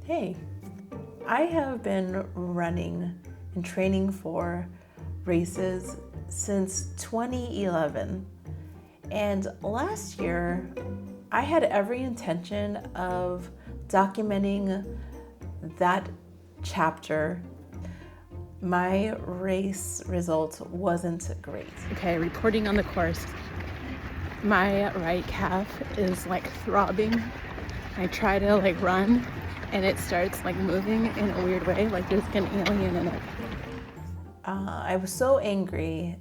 Hey, I have been running and training for races since 2011. And last year, I had every intention of documenting that chapter. My race result wasn't great. Okay, reporting on the course. My right calf is like throbbing. I try to run and it starts moving in a weird way, like there's an alien in it. I was so angry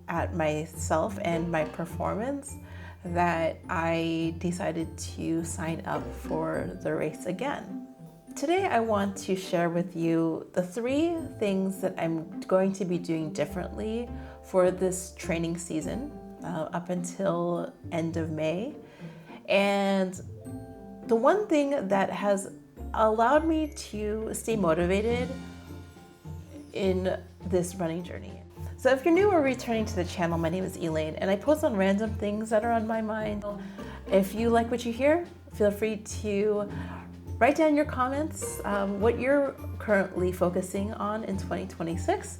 at myself and my performance that I decided to sign up for the race again. Today I want to share with you the 3 things that I'm going to be doing differently for this training season up until end of May. And the one thing that has allowed me to stay motivated in this running journey. So if you're new or returning to the channel, my name is Elaine and I post on random things that are on my mind. If you like what you hear, feel free to write down your comments, what you're currently focusing on in 2026,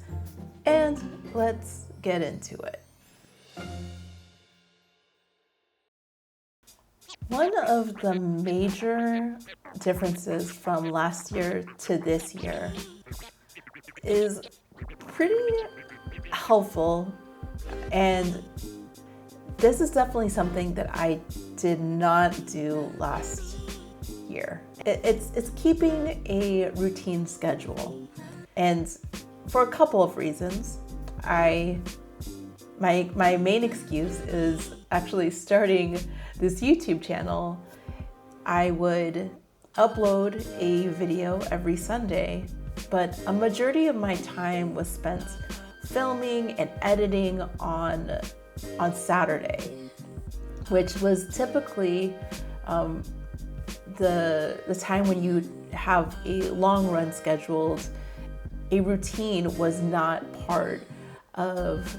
and let's get into it. One of the major differences from last year to this year is pretty helpful, and this is definitely something that I did not do last year. It's keeping a routine schedule, and for a couple of reasons. My main excuse is actually starting this YouTube channel. I would upload a video every Sunday, but a majority of my time was spent filming and editing on Saturday, which was typically the time when you have a long run scheduled. A routine was not part of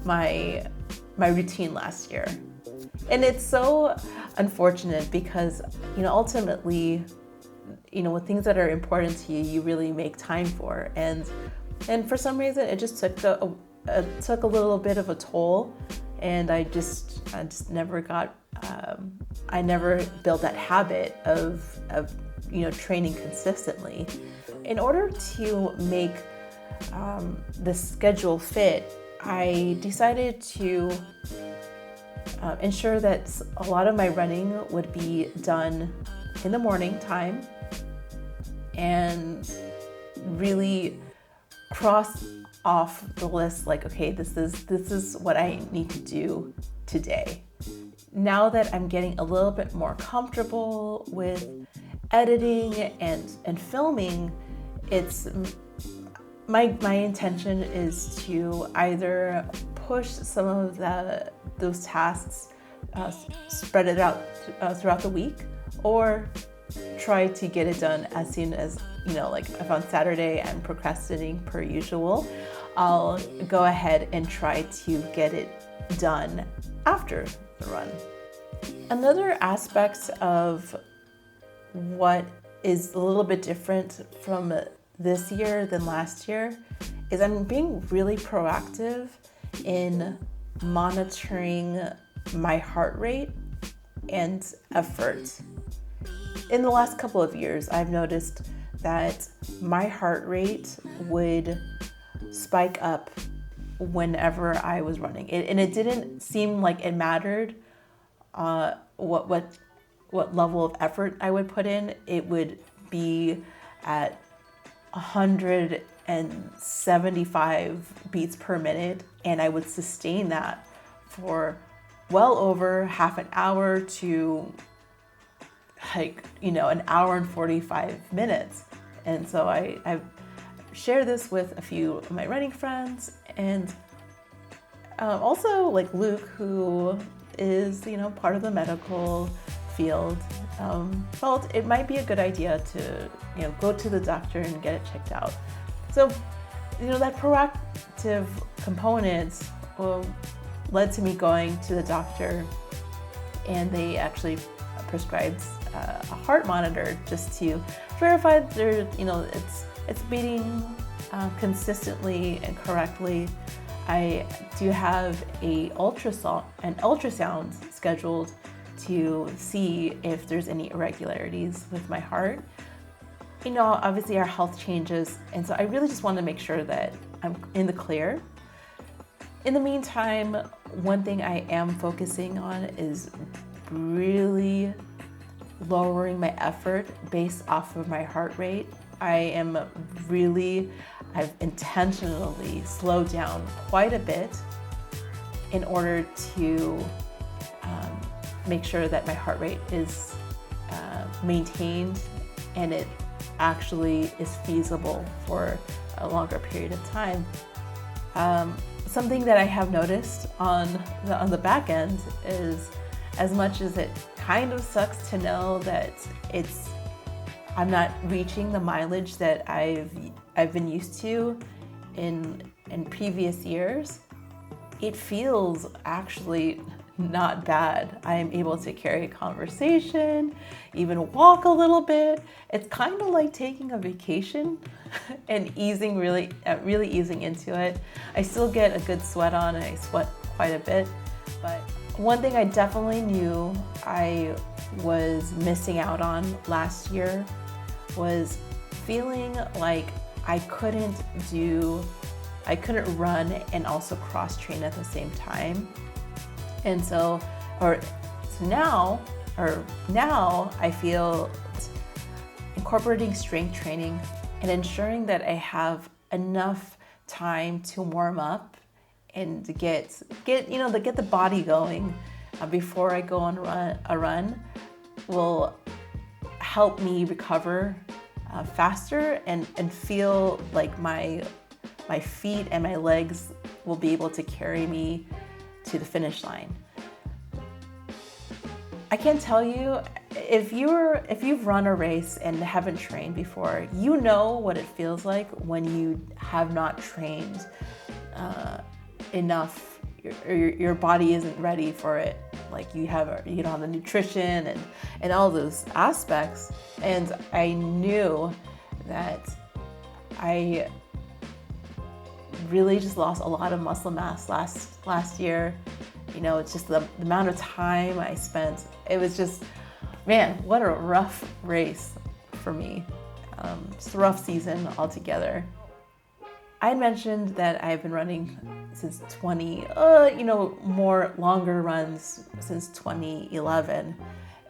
my routine last year. And it's so unfortunate because, ultimately, with things that are important to you, you really make time for. And for some reason, it just took a little bit of a toll, and I just never got. I never built that habit of training consistently. In order to make the schedule fit, I decided to ensure that a lot of my running would be done in the morning time and really cross off the list, okay, this is what I need to do today. Now that I'm getting a little bit more comfortable with editing and filming, it's my intention is to either push some of those tasks, spread it out throughout the week, or try to get it done as soon as, if on Saturday I'm procrastinating per usual, I'll go ahead and try to get it done after the run. Another aspect of what is a little bit different from this year than last year is I'm being really proactive in monitoring my heart rate and effort. In the last couple of years, I've noticed that my heart rate would spike up whenever I was running. And it didn't seem like it mattered what level of effort I would put in. It would be at 175 beats per minute, and I would sustain that for well over half an hour to an hour and 45 minutes. And so I've shared this with a few of my running friends, and also Luke, who is part of the medical field, felt it might be a good idea to go to the doctor and get it checked out. So that proactive component led to me going to the doctor, and they actually prescribed a heart monitor just to verify that it's beating consistently and correctly. I do have an ultrasound scheduled to see if there's any irregularities with my heart. Obviously our health changes, and so I really just want to make sure that I'm in the clear. In the meantime, one thing I am focusing on is really lowering my effort based off of my heart rate. I've intentionally slowed down quite a bit in order to make sure that my heart rate is maintained and it actually is feasible for a longer period of time. Something that I have noticed on the back end is, as much as it kind of sucks to know that I'm not reaching the mileage that I've been used to in previous years, it feels actually not bad. I am able to carry a conversation, even walk a little bit. It's kind of like taking a vacation and really easing into it. I still get a good sweat on, and I sweat quite a bit, but one thing I definitely knew I was missing out on last year was feeling like I couldn't run and also cross train at the same time. And now I feel incorporating strength training and ensuring that I have enough time to warm up and to get the body going before I go on a run will help me recover faster and feel like my feet and my legs will be able to carry me to the finish line. I can tell you, if you've run a race and haven't trained before, you know what it feels like when you have not trained enough. Your body isn't ready for it. Like you don't have the nutrition and all those aspects. And I knew that I really just lost a lot of muscle mass last year. It's just the amount of time I spent. It was just, man, what a rough race for me. Just a rough season altogether. I had mentioned that I've been running since more longer runs since 2011.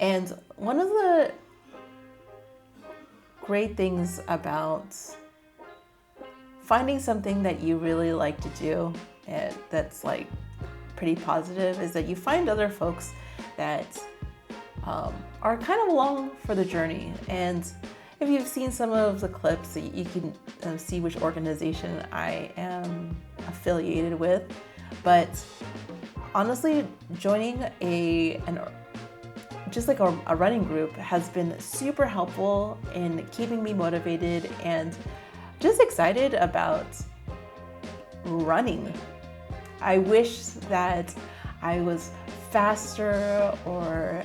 And one of the great things about finding something that you really like to do and that's like pretty positive is that you find other folks that are kind of along for the journey. And if you've seen some of the clips, you can see which organization I am affiliated with. But honestly, joining a running group has been super helpful in keeping me motivated and just excited about running. I wish that I was faster or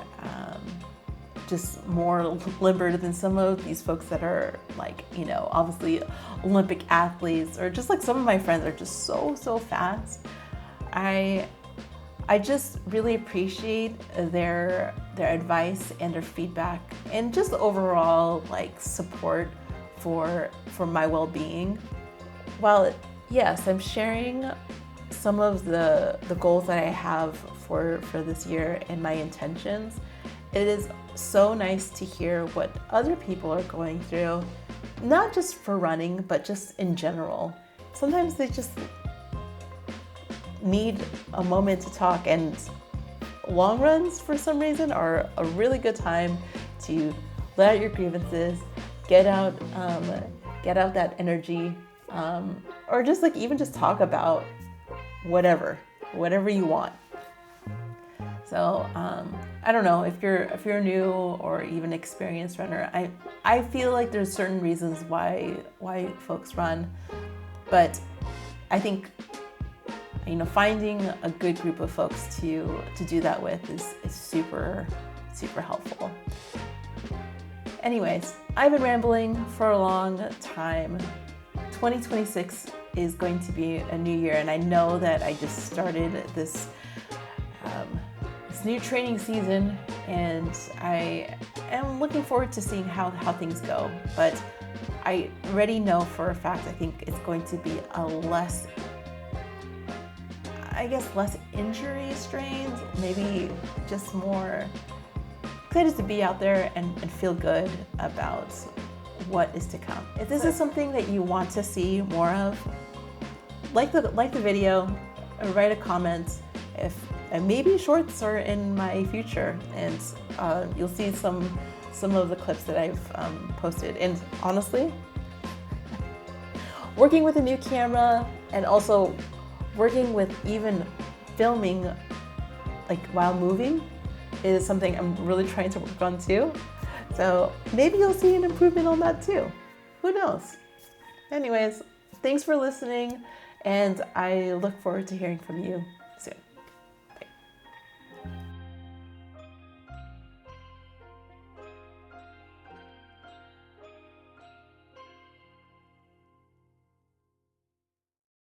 just more limber than some of these folks that are obviously Olympic athletes, or just like some of my friends are just so fast. I just really appreciate their advice and their feedback and just overall support for my well-being. While yes, I'm sharing some of the goals that I have for this year and my intentions, it is so nice to hear what other people are going through, not just for running, but just in general. Sometimes they just need a moment to talk, and long runs for some reason are a really good time to let out your grievances, get out that energy, or just even just talk about whatever you want. So I don't know if you're new or even experienced runner. I feel like there's certain reasons why folks run, but I think finding a good group of folks to do that with is super helpful. Anyways, I've been rambling for a long time. 2026 is going to be a new year, and I know that I just started this new training season, and I am looking forward to seeing how things go. But I already know for a fact, I think it's going to be a less injury strains, maybe just more excited to be out there and feel good about what is to come. If this is something that you want to see more of, like the video, or write a comment. And maybe shorts are in my future, and you'll see some of the clips that I've posted. And honestly, working with a new camera and also working with even filming like while moving is something I'm really trying to work on too. So maybe you'll see an improvement on that too. Who knows? Anyways, thanks for listening, and I look forward to hearing from you.